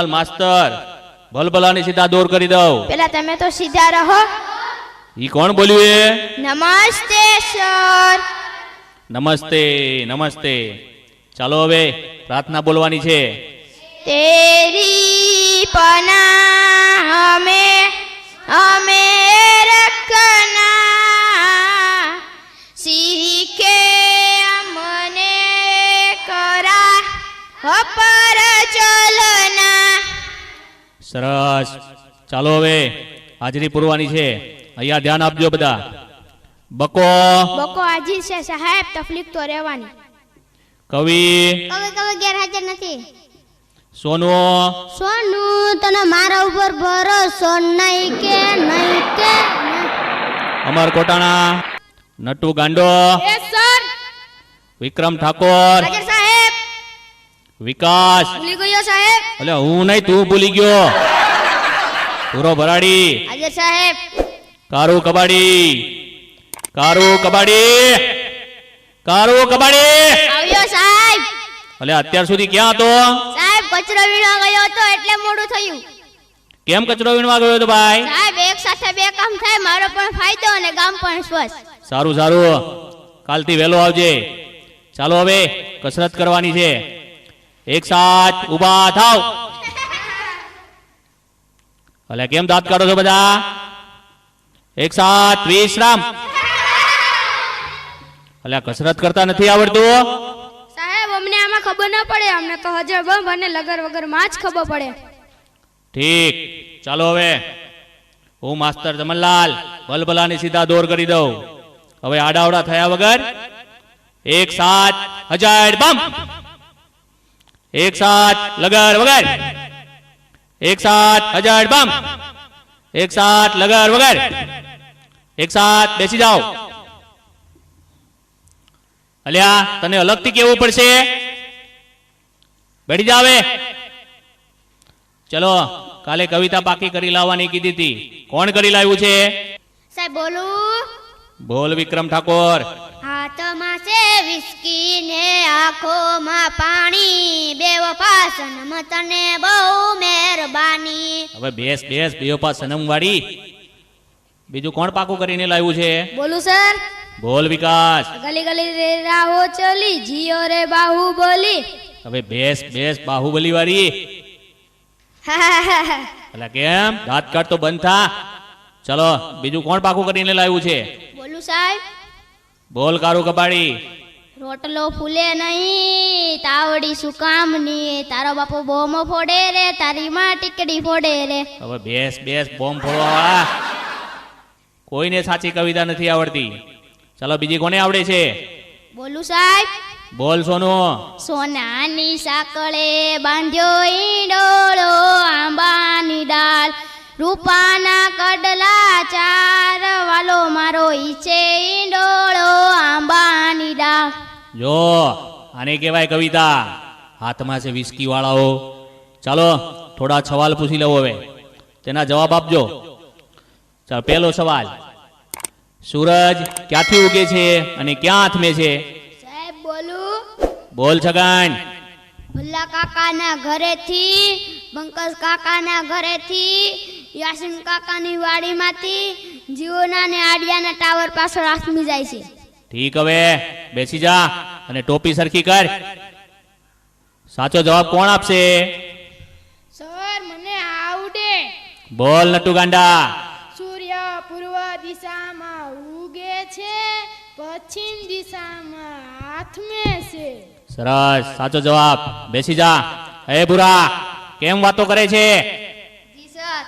માસ્તર ભલભલાની સીધા દૂર કરી દઉં. પેલા તમે તો સીધા રહો. ઈ કોણ બોલ્યું એ? નમસ્તે સર. નમસ્તે નમસ્તે. ચાલો હવે પ્રાર્થના બોલવાની છે. તેરી પના હમે રખના, સીખે અમને કરા પર ચલના. સરસ. ચાલો હવે હાજરી પૂરવાની છે. અહીંયા ધ્યાન આપજો બધા. બકો બકો હાજર છે સાહેબ, તકલીફ તો રહેવાની. કવિ કવિ ગેરહાજર નથી. સોનુ સોનું તને મારા ઉપર ભરોસો નહીં કે નહીં કે. અમર કોટાણા, નટુ ગાંડો, યસ સર. વિક્રમ ઠાકોર, હાજર સાહેબ. વિકાસ. ભૂલી ગયો સાહેબ. એટલે હું નહીં, તું ભૂલી ગયો. પૂરો ભરાડી, હાજર સાહેબ. કારુ કબાડી, કારુ કબાડી, કારુ કબાડી. આવ્યો સાહેબ. એટલે અત્યાર સુધી ક્યાં હતો? સાહેબ કચરો વીણવા ગયો હતો એટલે મોડું થયું. કેમ કચરો વીણવા ગયો હતો ભાઈ? સાહેબ એક સાથે બે કામ થાય, મારો પણ ફાયદો અને ગામ પણ સ્વસ્થ. સારું સારું, કાલથી વહેલો આવજે. ચાલો હવે કસરત કરવાની છે. એક સાથ ઊભા થાવ. એટલે કેમ દાંત કાઢો છો બધા? એક સાથ વિશ્રામ. એટલે કસરત કરતા નથી આવડતું? સાહેબ અમને આમાં ખબર ન પડે, અમને તો હજર બંધ અને લગર વગર માં જ ખબર પડે. ઠીક. ચાલો હવે હું માસ્તર જમનલાલ ભલભલાની સીધા દોર કરી દઉં. હવે આડાવડા થયા વગર એક સાથ હજાર બમ. એક સાથ લગર વગર. એક સાથ હજાર બમ. એક સાથ લગર વગર. એક સાથ બેસી જાઓ. અલ્યા તને અલગથી કેવું પડશે. બેઠી જાવે. ચલો કાલે કવિતા પાકી કરી લાવવાની કીધી હતી. કોણ કરી લાવ્યું છે? સાહેબ બોલું. બોલ વિક્રમ ઠાકોર. હાથમાં છે વિસ્કી ને આંખોમાં પાણી, બેવફા સનમ તને બહુ મહેરબાની. હવે બેસ બેસ બેવફા સનમ વાળી. બીજું કોણ પાકું કરીને લાવ્યું છે? બોલું સર. બોલ વિકાસ. ગલી ગલી રે રાહો ચલી, જીઓ રે બાહુબલી. હવે બેસ બેસ બાહુબલી વાળી. એટલે કેમ દાંત કાઢ તો બંધ થા. ચલો બીજું કોણ પાકું કરીને લાવ્યું છે? બોલું સાહેબ. બોલ કારુ કબાડી. રોટલો ફૂલે નહીં, તાવડી શું કામની, તારો બાપુ બોમો ફોડે રે, તારી માં ટીકડી ફોડે રે. હવે બેસ બેસ બોમ્બ ફોડવા. કોઈને સાચી કવિતા નથી આવડતી. ચાલો બીજી કોને આવડે છે? બોલું સાહેબ. બોલ સોનુ. સોનાની સાંકળે બાંધ્યો ઈંડોળો, આંબાની ડાળ, રૂપાના કડલા ચાર, વાલો મારો ઈચે ઈંડોળો, આંબાની ડાળ. જો આને કહેવાય કવિતા. હાથમાં છે વિસ્કી વાળાઓ. ચાલો થોડા સવાલ પૂછી લઉં, હવે તેના જવાબ આપજો. ચાલો પહેલો સવાલ, સૂરજ ક્યાંથી ઉગે છે અને ક્યાં આથમે છે? સાહેબ બોલું. બોલ છગન. ભલ્લા કાકાના ઘરેથી, બંકસ કાકાના ઘરેથી, યાસીન કાકાની વાડીમાંથી, જીઓના ને આડિયાના ટાવર પાછળ આથમી જાય છે. ઠીક. હવે બેસી જા અને ટોપી સરખી કર. સાચો જવાબ કોણ આપશે? સર મને આવડે. બોલ નટુ ગાંડા. સૂર્ય પૂર્વ દિશામાં ઉગે છે, પશ્ચિમ દિશામાં આથમે છે. સરસ, સાચો જવાબ. બેસી જા. હે બુરા, કેમ વાતો કરે છે? જી સર.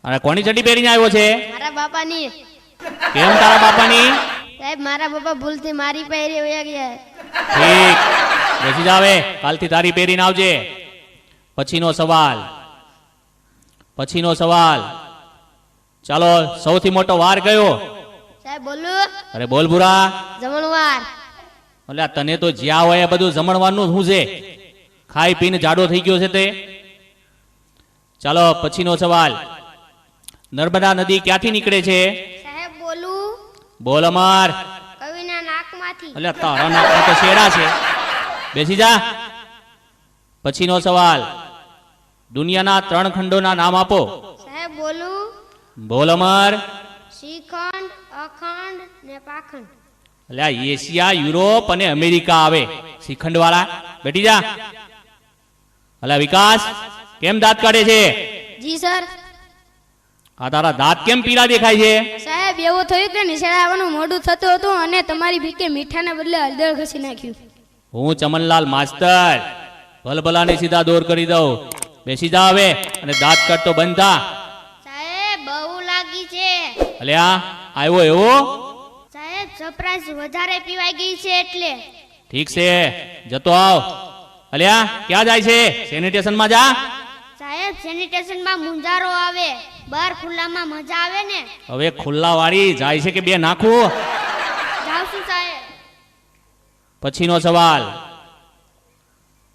અને કોની ચડ્ડી પહેરીને આવ્યો છે? મારા બાપાની. કેમ તારા બાપાની? સાહેબ મારા બાપા ભૂલથી મારી પહેરી વયા ગયા. ઠીક. બેસી જાવે. કાલથી તારી પહેરીને આવજે. પછીનો સવાલ, પછીનો સવાલ. ચાલો સૌથી મોટો વાર કયો? સાહેબ બોલું. અરે બોલ બુરા. જમણવાર. એટલે તને તો જ્યાં હોય એ બધું જમણવાનું શું છે? ખાઈ પીને જાડો થઈ ગયો છે તે. ચાલો પછીનો સવાલ, નર્મદા નદી ક્યાંથી નીકળે છે? સાહેબ બોલું. બોલ અમર. કવિના નાકમાંથી. એટલે તારા નાકમાં તો શેડા છે. બેસી જા. પછીનો સવાલ, દુનિયાના 3 ખંડોના નામ આપો. સાહેબ બોલું. બોલ અમર. શ્રીખંડ, અખંડ ને પાખંડ. એટલે આ એશિયા, યુરોપ અને અમેરિકા આવે શ્રીખંડ વાળા. બેઠી જા. અલ્યા વિકાસ, કેમ દાંત કાઢે છે? જી સર. આ તારા દાંત કેમ પીળા દેખાય છે? સાહેબ એવું થયું કે નિશાળે આવવાનું મોડું થતું હતું અને તમારી ભીકે મીઠાને બદલે હળદર ઘસી નાખ્યું. હું ચમનલાલ માસ્તર ભલભલાને સીધા દોર કરી દઉં. બેસી જા હવે અને દાંત કાઢતો બંધ થા. સાહેબ બહુ લાગી છે. અલ્યા આવ્યો એવો? સાહેબ સરપ્રાઈઝ વધારે પીવાઈ ગઈ છે એટલે. ઠીક છે, જતો આવ. અલ્યા ક્યાં જાય છે? સેનિટેશનમાં જા. સાહેબ સેનિટેશનમાં મુંજારો આવે, બહાર ખુલ્લામાં મજા આવે ને. હવે ખુલ્લા વાળી જાય છે કે બે નાખું? જાવ છું સાહેબ. પછીનો સવાલ.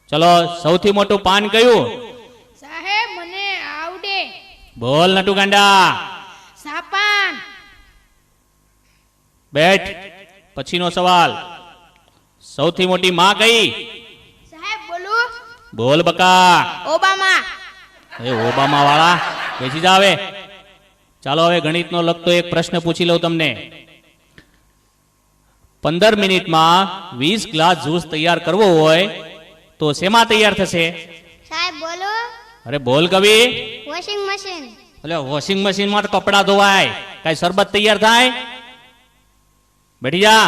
ચલો, સૌથી મોટું પાન કયું? સાહેબ મને આવડે. બોલ નટુ ગાંડા. સાપાન. બેઠ. પછીનો સવાલ. સૌથી મોટી માં કઈ? સાહેબ બોલું. બોલ બકા. ઓબામા. એ ઓબામા વાળા, બેસી જા હવે. ચાલો હવે ગણિતનો લગતો એક પ્રશ્ન પૂછી લઉં તમને. 15 મિનિટમાં 20 ગ્લાસ જ્યુસ તૈયાર કરવો હોય તો શેમાં તૈયાર થશે? સાહેબ બોલું. અરે બોલ કવિ. Washing machine. એટલે વોશિંગ મશીનમાં તો કપડાં ધોવાય, કઈ શરબત તૈયાર થાય? બેઠી જા.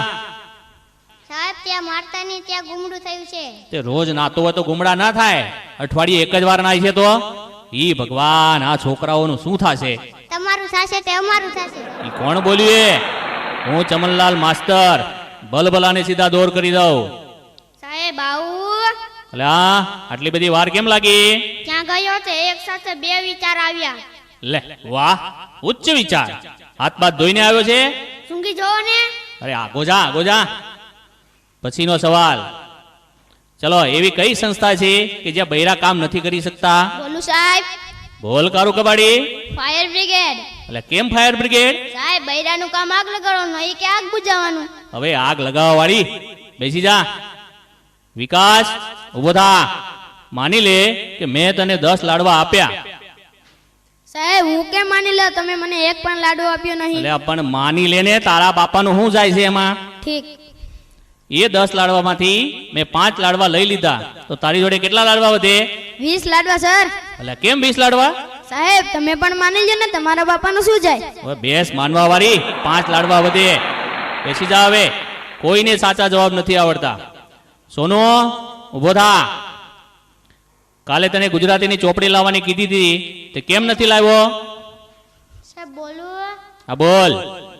સાહેબ ત્યાં મારતાની ત્યાં ગુમડું થયું છે. તે રોજ નાતો હોય તો ગુમડા ના થાય, અઠવાડિયે એક જ વાર નાય છે તો? ઈ ભગવાન, આ છોકરાઓનું શું થશે? તમારું થશે તે અમારું થશે. ઈ કોણ બોલ્યું? એ હું ચમનલાલ માસ્તર ભલભલાને સીધા દોર કરી દઉં. સાહેબ આવું. એટલે આટલી બધી વાર કેમ લાગી? ક્યાં ગયો છે? એક સાથે બે વિચાર આવ્યા. લે વાહ, ઉચ્ચ વિચાર. હાથ બાથ ધોઈને આવ્યો છે? સૂંઘી જોવો ને. અરે આગો જા, આગો જા. પછીનો સવાલ. ચલો, એવી કઈ સંસ્થા છે કે જ્યાં બૈરા કામ નથી કરી શકતા? બોલું સાહેબ. બોલ કારું કબાડી. Fire brigade. એટલે કેમ ફાયર બ્રિગેડ? સાહેબ બૈરાનું કામ આગ લગાડવાનું, એ કે આગ બુઝાવવાનું. હવે આગ લગાવવા વાળી, બેસી જા. વિકાસ, ઉભો થા. માની લે કે મેં તને 10 લાડવા આપ્યા. સાહેબ હું કેમ માની લો? તમે મને એક પણ લાડુ આપ્યો નહીં. એટલે પણ માની લે ને, તારા બાપાનું શું જાય છે એમાં? ઠીક. એ 10 લાડવામાંથી મેં 5 લાડવા લઈ લીધા, તો તારી જોડે કેટલા લાડવા વધે? 20 લાડવા સર. એટલે કેમ 20 લાડવા? સાહેબ તમે પણ માની લો ને, તમારા બાપાનું શું જાય? હવે બેસ માનવા વાળી, 5 લાડવા વધે. બેસી જા હવે. કોઈને સાચા જવાબ નથી આવડતા. સોનુ ઉભો થા. કાલે તને ગુજરાતીની ચોપડી લાવવાની કીધી હતી, તે કેમ નથી લાવ્યો? સાહેબ બોલું. હા બોલ.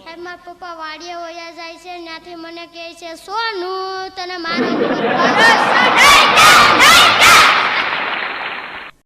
સાહેબ મારા પપ્પા વાડીએ વયા જાય છે, ત્યાંથી મને કહે છે સોનું તને મારો